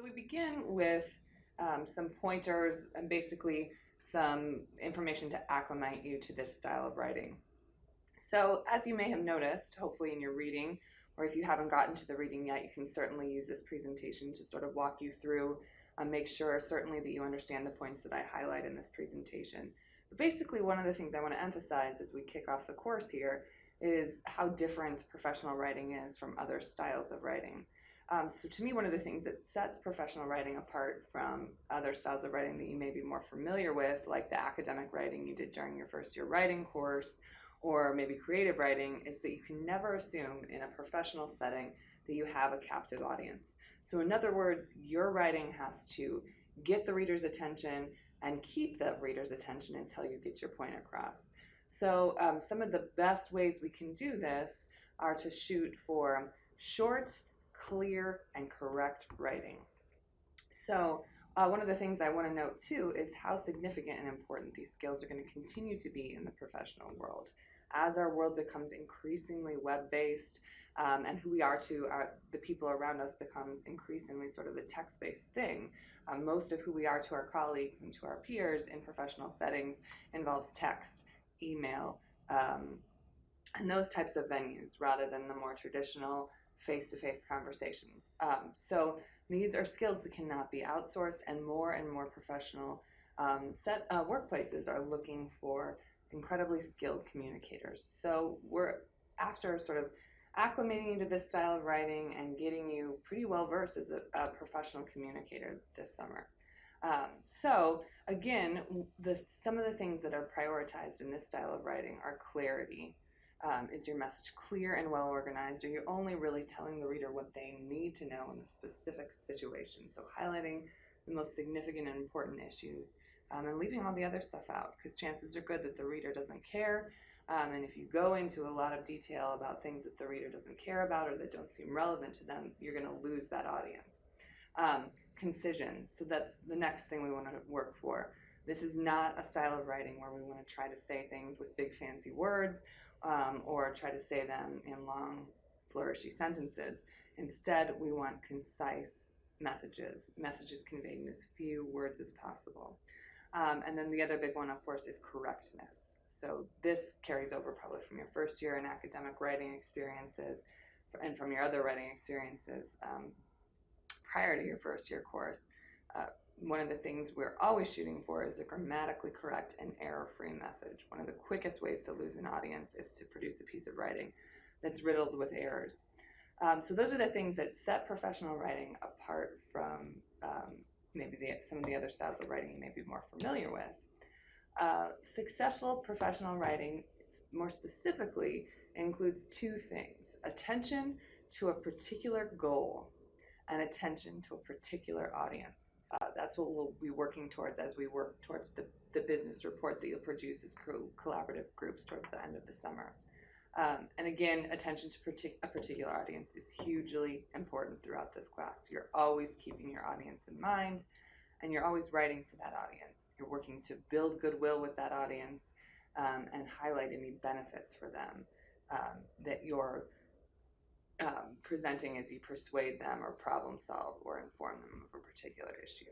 So we begin with some pointers and basically some information to acclimate you to this style of writing. So as you may have noticed, hopefully in your reading, or if you haven't gotten to the reading yet, you can certainly use this presentation to sort of walk you through and make sure certainly that you understand the points that I highlight in this presentation. But basically, one of the things I want to emphasize as we kick off the course here is how different professional writing is from other styles of writing. So to me, one of the things that sets professional writing apart from other styles of writing that you may be more familiar with, like the academic writing you did during your first year writing course, or maybe creative writing, is that you can never assume in a professional setting that you have a captive audience. So in other words, your writing has to get the reader's attention and keep the reader's attention until you get your point across. So some of the best ways we can do this are to shoot for short, clear, and correct writing. So one of the things I want to note too is how significant and important these skills are going to continue to be in the professional world. As our world becomes increasingly web-based, and who we are to the people around us becomes increasingly sort of a text-based thing. Most of who we are to our colleagues and to our peers in professional settings involves text, email, and those types of venues rather than the more traditional face-to-face conversations. So these are skills that cannot be outsourced, and more professional workplaces are looking for incredibly skilled communicators. So we're after sort of acclimating you to this style of writing and getting you pretty well versed as a professional communicator this summer. So again, some of the things that are prioritized in this style of writing are clarity. Is your message clear and well organized? Are you only really telling the reader what they need to know in a specific situation? So highlighting the most significant and important issues, and leaving all the other stuff out, because chances are good that the reader doesn't care. And if you go into a lot of detail about things that the reader doesn't care about or that don't seem relevant to them, you're going to lose that audience. Concision. So that's the next thing we want to work for. This is not a style of writing where we want to try to say things with big fancy words, or try to say them in long, flourishy sentences. Instead, we want concise messages conveyed in as few words as possible. And then the other big one, of course, is correctness. So this carries over probably from your first year in academic writing experiences and from your other writing experiences prior to your first year course. One of the things we're always shooting for is a grammatically correct and error-free message. One of the quickest ways to lose an audience is to produce a piece of writing that's riddled with errors. So those are the things that set professional writing apart from maybe some of the other styles of writing you may be more familiar with. Successful professional writing, more specifically, includes two things: attention to a particular goal and attention to a particular audience. That's what we'll be working towards as we work towards the business report that you'll produce as collaborative groups towards the end of the summer. And again, attention to a particular audience is hugely important throughout this class. You're always keeping your audience in mind, and you're always writing for that audience. You're working to build goodwill with that audience, and highlight any benefits for them that you're presenting as you persuade them or problem solve or inform them of a particular issue.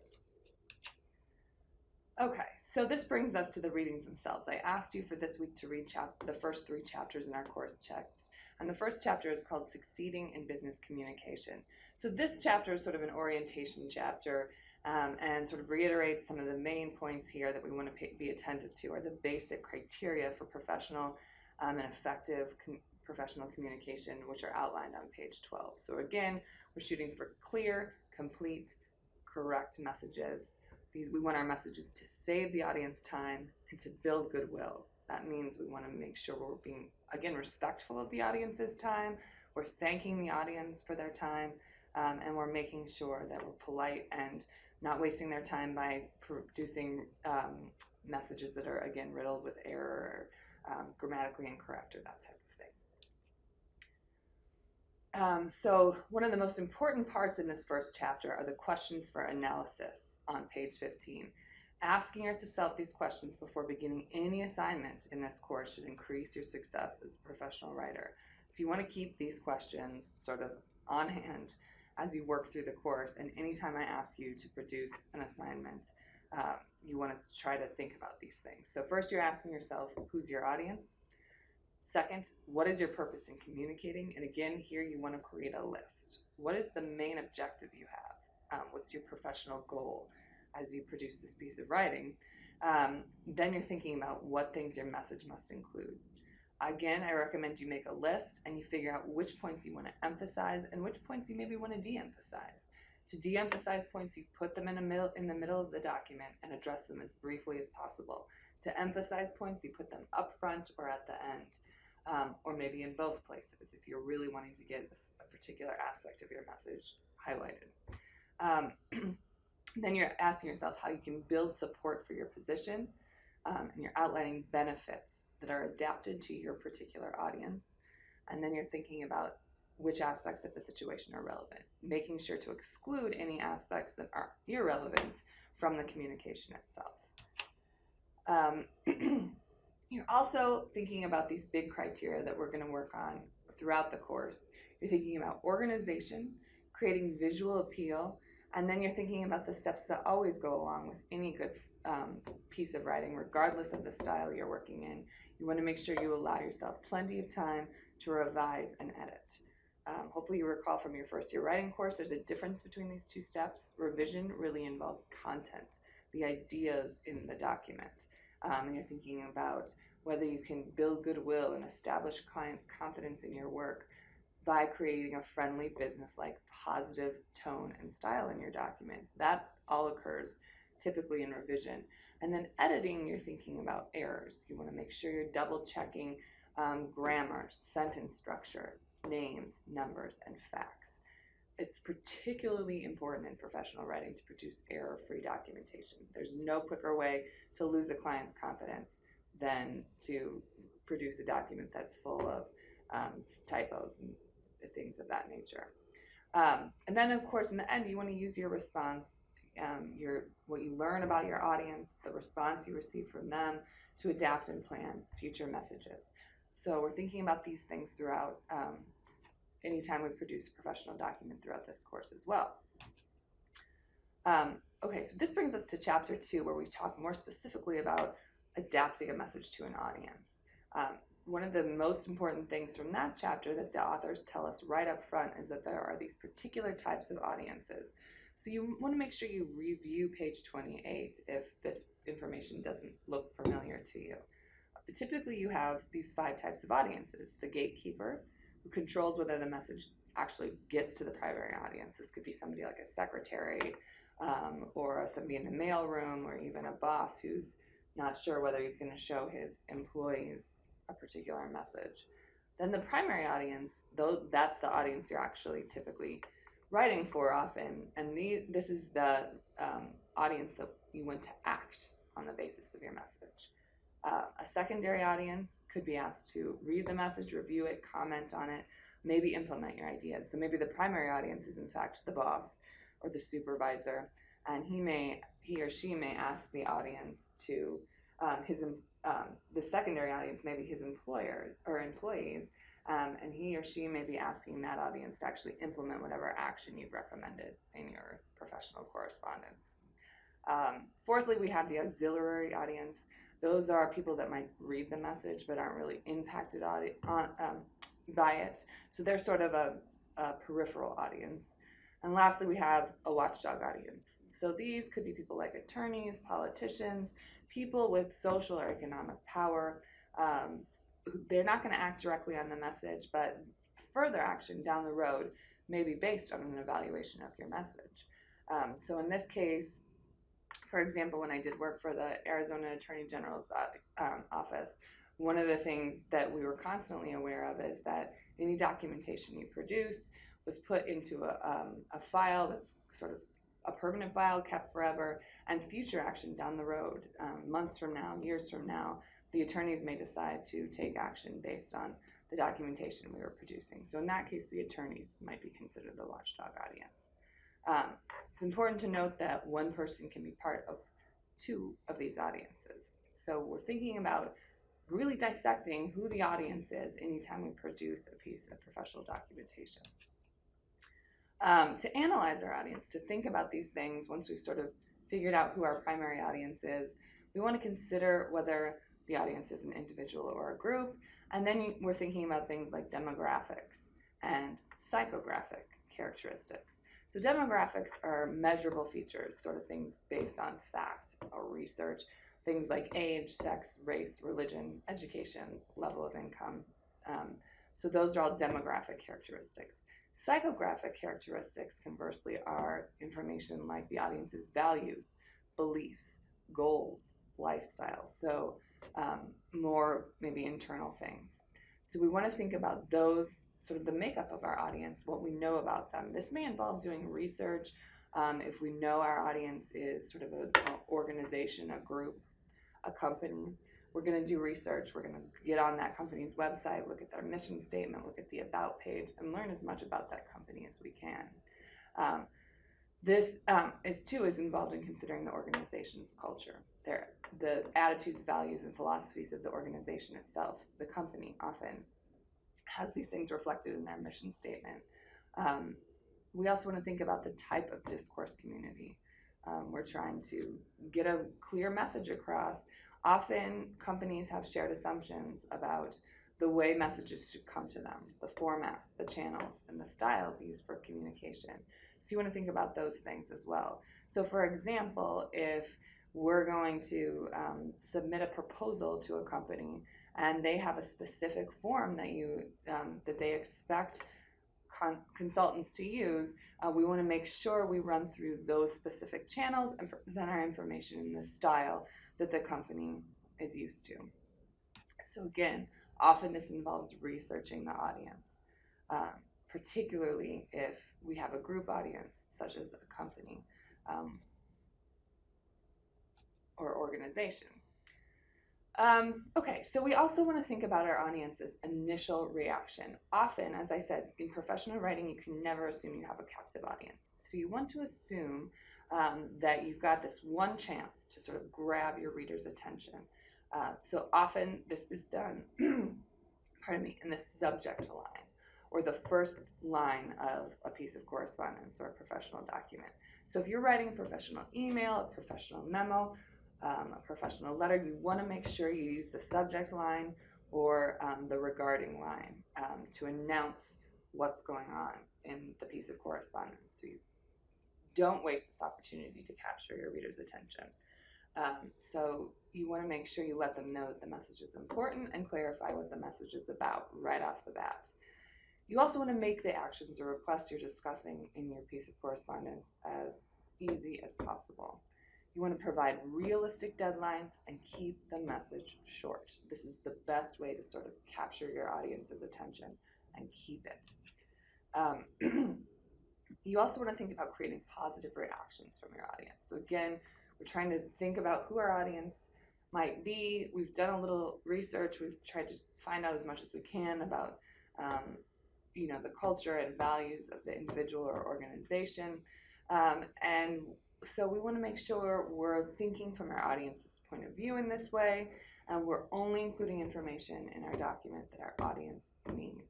Okay, so this brings us to the readings themselves. I asked you for this week to read the first 3 chapters in our course text, and the first chapter is called Succeeding in Business Communication. So this chapter is sort of an orientation chapter, and sort of reiterates some of the main points here that we want to be attentive to, are the basic criteria for professional and effective professional communication, which are outlined on page 12. So again, we're shooting for clear, complete, correct messages. We want our messages to save the audience time and to build goodwill. That means we want to make sure we're being, again, respectful of the audience's time, we're thanking the audience for their time, and we're making sure that we're polite and not wasting their time by producing messages that are, again, riddled with error, or grammatically incorrect, or that type of thing. So one of the most important parts in this first chapter are the questions for analysis on page 15. Asking yourself these questions before beginning any assignment in this course should increase your success as a professional writer. So you want to keep these questions sort of on hand as you work through the course. And anytime I ask you to produce an assignment, you want to try to think about these things. So first, you're asking yourself, who's your audience? Second, what is your purpose in communicating? And again, here you want to create a list. What is the main objective you have? What's your professional goal as you produce this piece of writing? Then you're thinking about what things your message must include. Again, I recommend you make a list and you figure out which points you want to emphasize and which points you maybe want to de-emphasize. To de-emphasize points, you put them in the middle of the document and address them as briefly as possible. To emphasize points, you put them up front or at the end, or maybe in both places if you're really wanting to get a particular aspect of your message highlighted. Then you're asking yourself how you can build support for your position, and you're outlining benefits that are adapted to your particular audience. And then you're thinking about which aspects of the situation are relevant, making sure to exclude any aspects that are irrelevant from the communication itself. You're also thinking about these big criteria that we're going to work on throughout the course. You're thinking about organization, creating visual appeal, and then you're thinking about the steps that always go along with any good piece of writing, regardless of the style you're working in. You want to make sure you allow yourself plenty of time to revise and edit. Hopefully you recall from your first year writing course, there's a difference between these two steps. Revision really involves content, the ideas in the document. And you're thinking about whether you can build goodwill and establish clients' confidence in your work by creating a friendly, business-like, positive tone and style in your document. That all occurs typically in revision. And then editing, you're thinking about errors. You want to make sure you're double checking grammar, sentence structure, names, numbers, and facts. It's particularly important in professional writing to produce error-free documentation. There's no quicker way to lose a client's confidence than to produce a document that's full of typos and things of that nature. And then, of course, in the end, you want to use your response, what you learn about your audience, the response you receive from them, to adapt and plan future messages. So we're thinking about these things throughout anytime we produce a professional document throughout this course as well. Okay, so this brings us to chapter 2, where we talk more specifically about adapting a message to an audience. One of the most important things from that chapter that the authors tell us right up front is that there are these particular types of audiences. So you want to make sure you review page 28 if this information doesn't look familiar to you. But typically you have these 5 types of audiences. The gatekeeper, who controls whether the message actually gets to the primary audience. This could be somebody like a secretary, or somebody in the mailroom, or even a boss who's not sure whether he's going to show his employees a particular message. Then the primary audience, though, that's the audience you're actually typically writing for often, and this is the audience that you want to act on the basis of your message. A secondary audience could be asked to read the message, review it, comment on it, maybe implement your ideas. So maybe the primary audience is in fact the boss or the supervisor, and he or she may ask the audience to the secondary audience, maybe his employer or employees, and he or she may be asking that audience to actually implement whatever action you've recommended in your professional correspondence. Fourthly, we have the auxiliary audience. Those are people that might read the message but aren't really impacted by it. So they're sort of a peripheral audience. And lastly, we have a watchdog audience. So these could be people like attorneys, politicians, people with social or economic power. They're not going to act directly on the message, but further action down the road may be based on an evaluation of your message. So in this case, for example, when I did work for the Arizona Attorney General's office, one of the things that we were constantly aware of is that any documentation you produced was put into a file that's sort of a permanent file kept forever, and future action down the road, months from now, years from now, the attorneys may decide to take action based on the documentation we were producing. So in that case, the attorneys might be considered the watchdog audience. It's important to note that one person can be part of 2 of these audiences. So we're thinking about really dissecting who the audience is anytime we produce a piece of professional documentation. To analyze our audience, to think about these things once we've sort of figured out who our primary audience is, we want to consider whether the audience is an individual or a group, and then we're thinking about things like demographics and psychographic characteristics. So demographics are measurable features, sort of things based on fact or research, things like age, sex, race, religion, education, level of income. So those are all demographic characteristics. Psychographic characteristics, conversely, are information like the audience's values, beliefs, goals, lifestyle. So more maybe internal things. So we want to think about those, sort of the makeup of our audience, what we know about them. This may involve doing research. If we know our audience is sort of an organization, a group, a company, we're going to do research. We're going to get on that company's website, look at their mission statement, look at the about page, and learn as much about that company as we can. This is involved in considering the organization's culture, the attitudes, values, and philosophies of the organization itself. The company often has these things reflected in their mission statement. We also want to think about the type of discourse community. We're trying to get a clear message across. Often companies have shared assumptions about the way messages should come to them, the formats, the channels, and the styles used for communication. So you want to think about those things as well. So for example, if we're going to submit a proposal to a company and they have a specific form that they expect consultants to use, we want to make sure we run through those specific channels and present our information in the style that the company is used to. So again, often this involves researching the audience, particularly if we have a group audience, such as a company or organization. Okay, so we also want to think about our audience's initial reaction. Often, as I said, in professional writing, you can never assume you have a captive audience. So you want to assume that you've got this one chance to sort of grab your reader's attention. So often this is done, pardon me, in the subject line or the first line of a piece of correspondence or a professional document. So if you're writing a professional email, a professional memo, a professional letter, you want to make sure you use the subject line or the regarding line to announce what's going on in the piece of correspondence. So you don't waste this opportunity to capture your reader's attention. So you want to make sure you let them know that the message is important and clarify what the message is about right off the bat. You also want to make the actions or requests you're discussing in your piece of correspondence as easy as possible. You want to provide realistic deadlines and keep the message short. This is the best way to sort of capture your audience's attention and keep it. You also want to think about creating positive reactions from your audience. So again, we're trying to think about who our audience might be. We've done a little research. We've tried to find out as much as we can about the culture and values of the individual or organization. And so we want to make sure we're thinking from our audience's point of view in this way, and we're only including information in our document that our audience needs.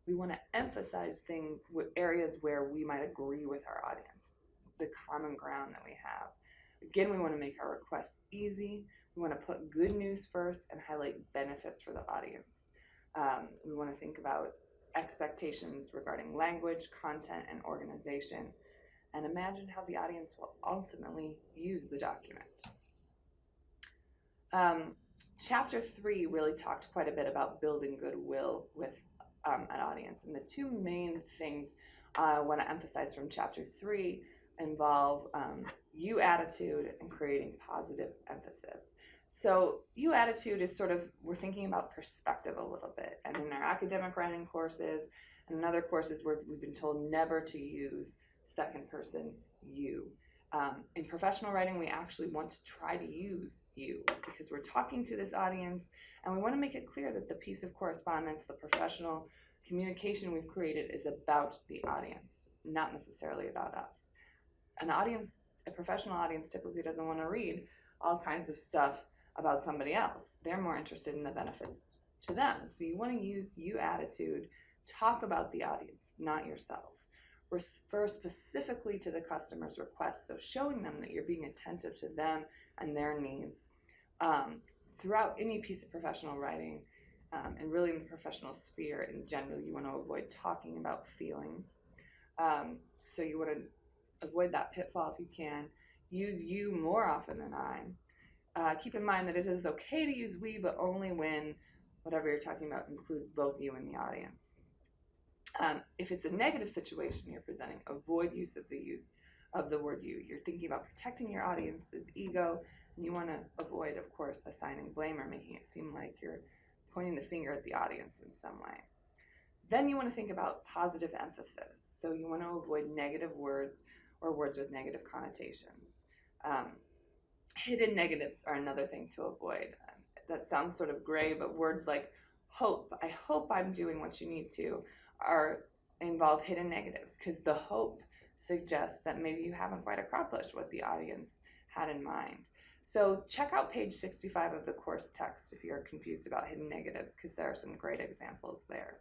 We want to emphasize things with areas where we might agree with our audience, the common ground that we have. Again, we want to make our requests easy. We want to put good news first and highlight benefits for the audience. We want to think about expectations regarding language, content, and organization, and imagine how the audience will ultimately use the document. Chapter 3 really talked quite a bit about building goodwill with an audience, and the two main things I want to emphasize from Chapter 3 involve you attitude and creating positive emphasis. So you attitude is sort of, we're thinking about perspective a little bit, and in our academic writing courses and in other courses where we've been told never to use second person you. In professional writing, we actually want to try to use you because we're talking to this audience and we want to make it clear that the piece of correspondence, the professional communication we've created is about the audience, not necessarily about us. A professional audience typically doesn't want to read all kinds of stuff about somebody else. They're more interested in the benefits to them. So you want to use you attitude, talk about the audience, not yourself. refer specifically to the customer's request. So showing them that you're being attentive to them and their needs. Um, Throughout any piece of professional writing, and really in the professional sphere in general, you want to avoid talking about feelings. Um, so you want to avoid that pitfall if you can. Use you more often than I. Keep in mind that it is okay to use we, but only when whatever you're talking about includes both you and the audience. If it's a negative situation you're presenting, avoid use of the word you. You're thinking about protecting your audience's ego, and you want to avoid, of course, assigning blame or making it seem like you're pointing the finger at the audience in some way. Then you want to think about positive emphasis. So you want to avoid negative words or words with negative connotations. Um, Hidden negatives are another thing to avoid. That sounds sort of gray, but words like hope, I hope I'm doing what you need to, are involve hidden negatives because the hope suggests that maybe you haven't quite accomplished what the audience had in mind. So check out page 65 of the course text if you're confused about hidden negatives because there are some great examples there.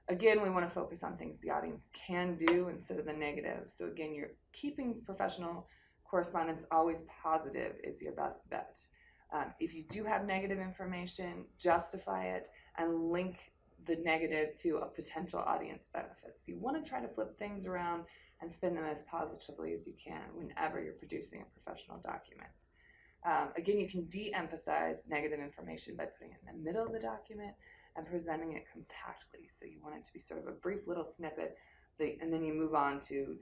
Again, we want to focus on things the audience can do instead of the negative. So again, you're keeping professional correspondence always positive is your best bet. If you do have negative information, justify it and link the negative to a potential audience benefit. So you want to try to flip things around and spin them as positively as you can whenever you're producing a professional document. Again, you can de-emphasize negative information by putting it in the middle of the document and presenting it compactly. So you want it to be sort of a brief little snippet, and then you move on to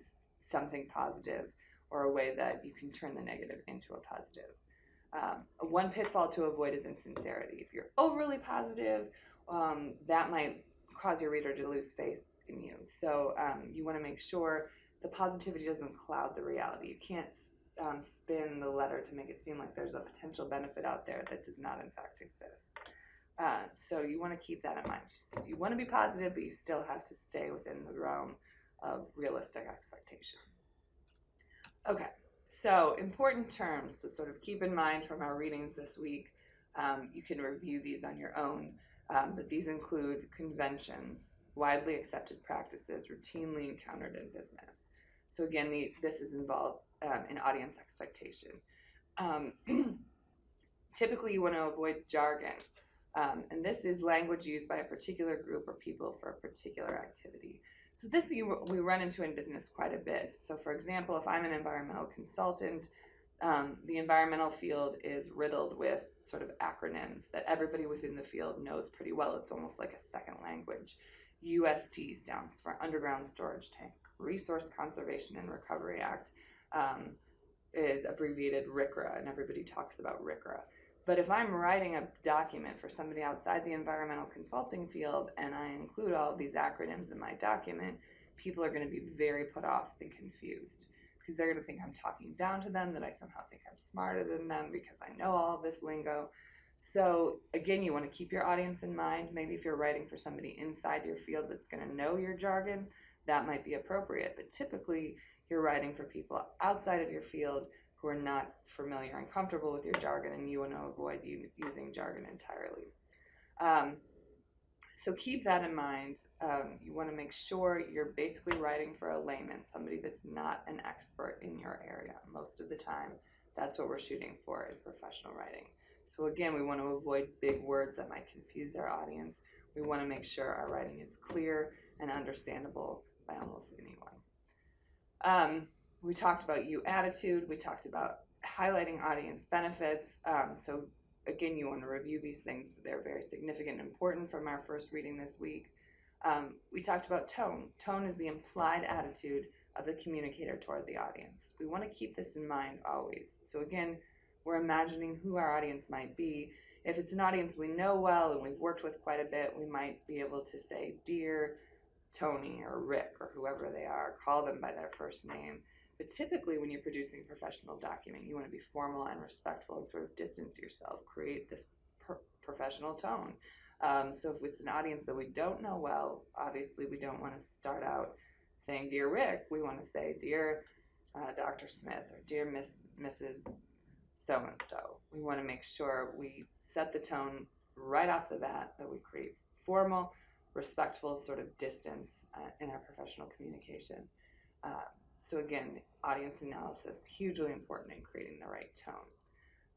something positive or a way that you can turn the negative into a positive. One pitfall to avoid is insincerity. If you're overly positive, that might cause your reader to lose faith in you. So you want to make sure the positivity doesn't cloud the reality. You can't spin the letter to make it seem like there's a potential benefit out there that does not in fact exist. So you want to keep that in mind. You want to be positive, but you still have to stay within the realm of realistic expectation. Okay, so important terms to sort of keep in mind from our readings this week. You can review these on your own, but these include conventions, widely accepted practices, routinely encountered in business. So again, this is involved in audience expectation. Typically, you want to avoid jargon. And this is language used by a particular group or people for a particular activity. So this we run into in business quite a bit. So for example, if I'm an environmental consultant, the environmental field is riddled with sort of acronyms that everybody within the field knows pretty well. It's almost like a second language. UST stands for Underground Storage Tank. Resource Conservation and Recovery Act is abbreviated RCRA, and everybody talks about RCRA. But if I'm writing a document for somebody outside the environmental consulting field and I include all of these acronyms in my document, people are going to be very put off and confused because they're going to think I'm talking down to them, that I somehow think I'm smarter than them because I know all of this lingo. So again, you want to keep your audience in mind. Maybe if you're writing for somebody inside your field that's going to know your jargon, that might be appropriate. But typically, you're writing for people outside of your field who are not familiar and comfortable with your jargon, and you want to avoid using jargon entirely. So keep that in mind. You want to make sure you're basically writing for a layman, somebody that's not an expert in your area. Most of the time, that's what we're shooting for in professional writing. So again, we want to avoid big words that might confuse our audience. We want to make sure our writing is clear and understandable by almost anyone. We talked about you attitude. We talked about highlighting audience benefits. So again, you want to review these things. They're very significant and important from our first reading this week. We talked about tone. Tone is the implied attitude of the communicator toward the audience. We want to keep this in mind always. So again, we're imagining who our audience might be. If it's an audience we know well and we've worked with quite a bit, we might be able to say, "Dear Tony," or Rick, or whoever they are, call them by their first name. But typically when you're producing a professional document, you want to be formal and respectful and sort of distance yourself, create this professional tone. So if it's an audience that we don't know well, obviously we don't want to start out saying, "Dear Rick." We want to say, "Dear Dr. Smith," or "Dear Mrs. So-and-so." We want to make sure we set the tone right off the bat, that we create formal, respectful sort of distance in our professional communication. So again, audience analysis, hugely important in creating the right tone.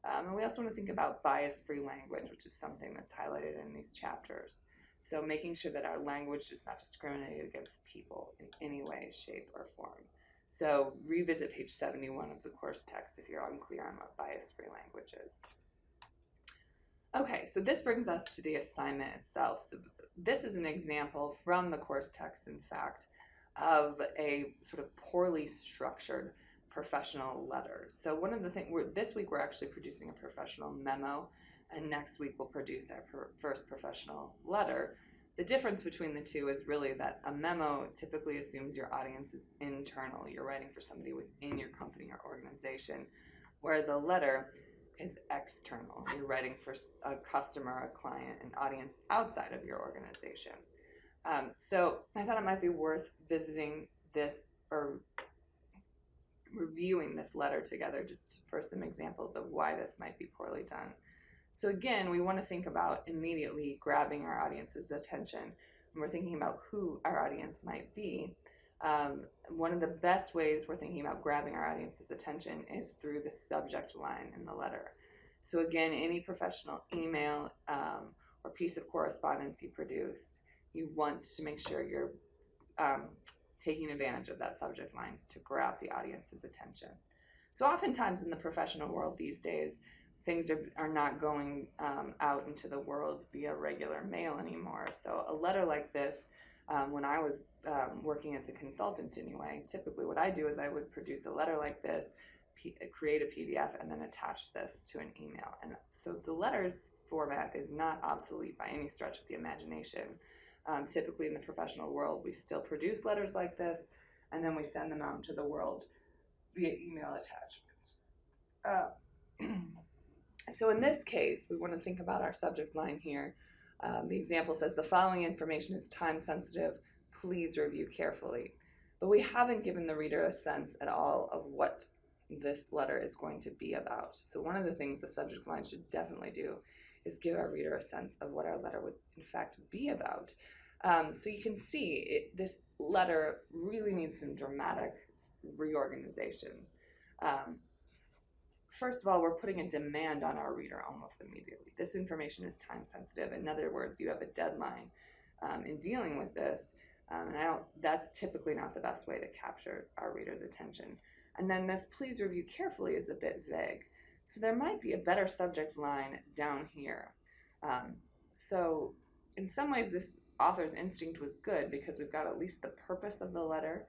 And we also want to think about bias-free language, which is something that's highlighted in these chapters. So making sure that our language does not discriminate against people in any way, shape, or form. So revisit page 71 of the course text if you're unclear on what bias-free language is. Okay, so this brings us to the assignment itself. So this is an example from the course text, in fact, of a sort of poorly structured professional letter. So one of the things, this week we're actually producing a professional memo, and next week we'll produce our first professional letter. The difference between the two is really that a memo typically assumes your audience is internal. You're writing for somebody within your company or organization, whereas a letter is external. You're writing for a customer, a client, an audience outside of your organization. So I thought it might be worth visiting this or reviewing this letter together just for some examples of why this might be poorly done. So again, we want to think about immediately grabbing our audience's attention. And we're thinking about who our audience might be. One of the best ways we're thinking about grabbing our audience's attention is through the subject line in the letter. So again, any professional email or piece of correspondence you produce, you want to make sure you're taking advantage of that subject line to grab the audience's attention. So oftentimes in the professional world these days, things are not going out into the world via regular mail anymore. So a letter like this, when I was working as a consultant anyway, typically what I do is I would produce a letter like this, create a PDF, and then attach this to an email. And so the letter's format is not obsolete by any stretch of the imagination. Typically in the professional world, we still produce letters like this, and then we send them out into the world via email attachment. So in this case, we want to think about our subject line here. The example says, the following information is time sensitive. Please review carefully. But we haven't given the reader a sense at all of what this letter is going to be about. So one of the things the subject line should definitely do is give our reader a sense of what our letter would in fact be about. So you can see this letter really needs some dramatic reorganization. First of all, we're putting a demand on our reader almost immediately. This information is time sensitive. In other words, you have a deadline in dealing with this, and that's typically not the best way to capture our reader's attention. And then this please review carefully is a bit vague. So there might be a better subject line down here. So in some ways, this author's instinct was good because we've got at least the purpose of the letter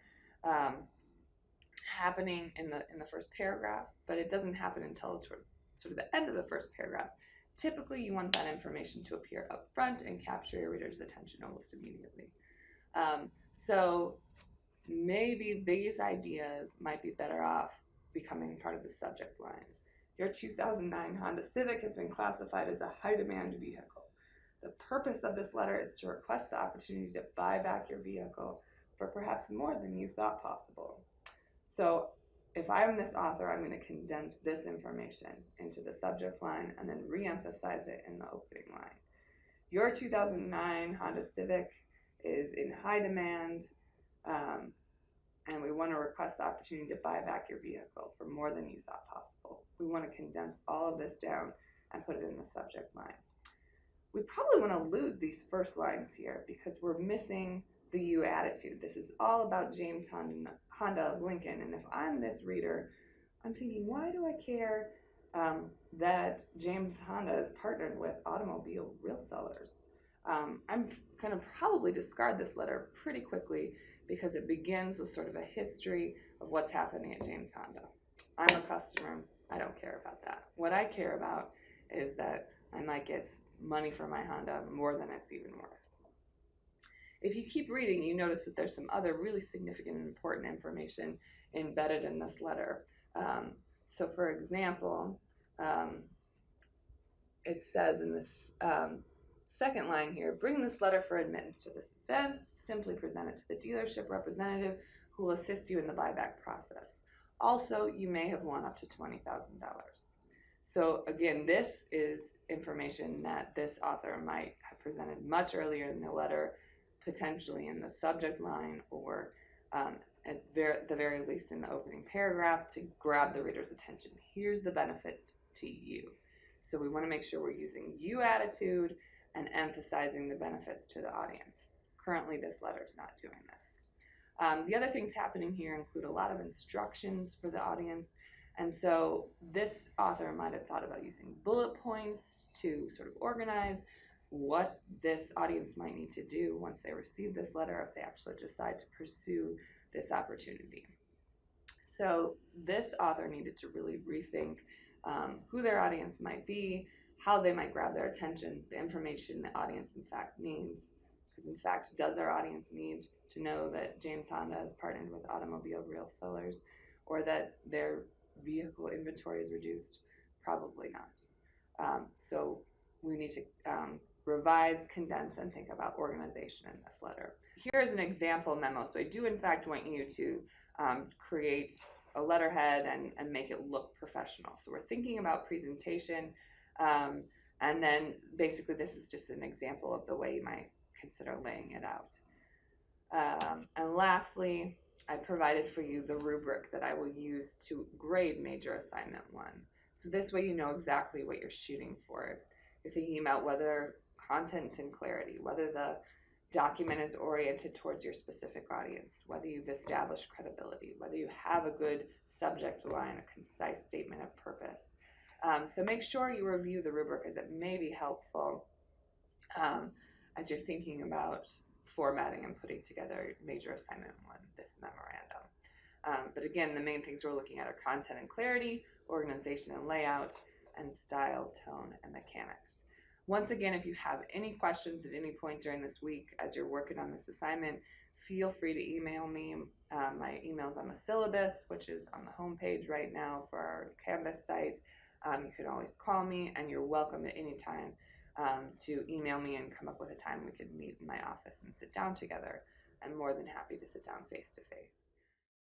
happening in the first paragraph, but it doesn't happen until sort of the end of the first paragraph. Typically, you want that information to appear up front and capture your reader's attention almost immediately. So maybe these ideas might be better off becoming part of the subject line. Your 2009 Honda Civic has been classified as a high-demand vehicle. The purpose of this letter is to request the opportunity to buy back your vehicle for perhaps more than you thought possible. So if I'm this author, I'm going to condense this information into the subject line and then re-emphasize it in the opening line. Your 2009 Honda Civic is in high demand, and we want to request the opportunity to buy back your vehicle for more than you thought possible. We want to condense all of this down and put it in the subject line. We probably want to lose these first lines here because we're missing the you attitude. This is all about James Honda of Lincoln, and if I'm this reader, I'm thinking, why do I care that James Honda is partnered with automobile real sellers? I'm going to probably discard this letter pretty quickly because it begins with sort of a history of what's happening at James Honda. I'm a customer. I don't care about that. What I care about is that I might get money for my Honda more than it's even worth. If you keep reading, you notice that there's some other really significant and important information embedded in this letter. So for example, it says in this second line here, bring this letter for admittance to this event, simply present it to the dealership representative who will assist you in the buyback process. Also, you may have won up to $20,000. So again, this is information that this author might have presented much earlier in the letter, potentially in the subject line or at the very least in the opening paragraph to grab the reader's attention. Here's the benefit to you. So we want to make sure we're using you attitude and emphasizing the benefits to the audience. Currently, this letter is not doing this. The other things happening here include a lot of instructions for the audience. And so this author might have thought about using bullet points to sort of organize what this audience might need to do once they receive this letter if they actually decide to pursue this opportunity. So this author needed to really rethink who their audience might be, how they might grab their attention, the information the audience in fact needs. Because in fact, does our audience need to know that James Honda has partnered with automobile real sellers or that their vehicle inventory is reduced? Probably not. So we need to revise, condense, and think about organization in this letter. Here is an example memo. So I do in fact want you to create a letterhead and make it look professional. So we're thinking about presentation, and then basically this is just an example of the way you might consider laying it out. And lastly, I provided for you the rubric that I will use to grade Major Assignment 1. So this way you know exactly what you're shooting for. You're thinking about whether content and clarity, whether the document is oriented towards your specific audience, whether you've established credibility, whether you have a good subject line, a concise statement of purpose. So make sure you review the rubric as it may be helpful as you're thinking about formatting and putting together Major Assignment 1, this memorandum. But again, the main things we're looking at are content and clarity, organization and layout, and style, tone, and mechanics. Once again, if you have any questions at any point during this week as you're working on this assignment, feel free to email me. My email's on the syllabus, which is on the homepage right now for our Canvas site. You can always call me, and you're welcome at any time to email me and come up with a time we could meet in my office and sit down together. I'm more than happy to sit down face to face.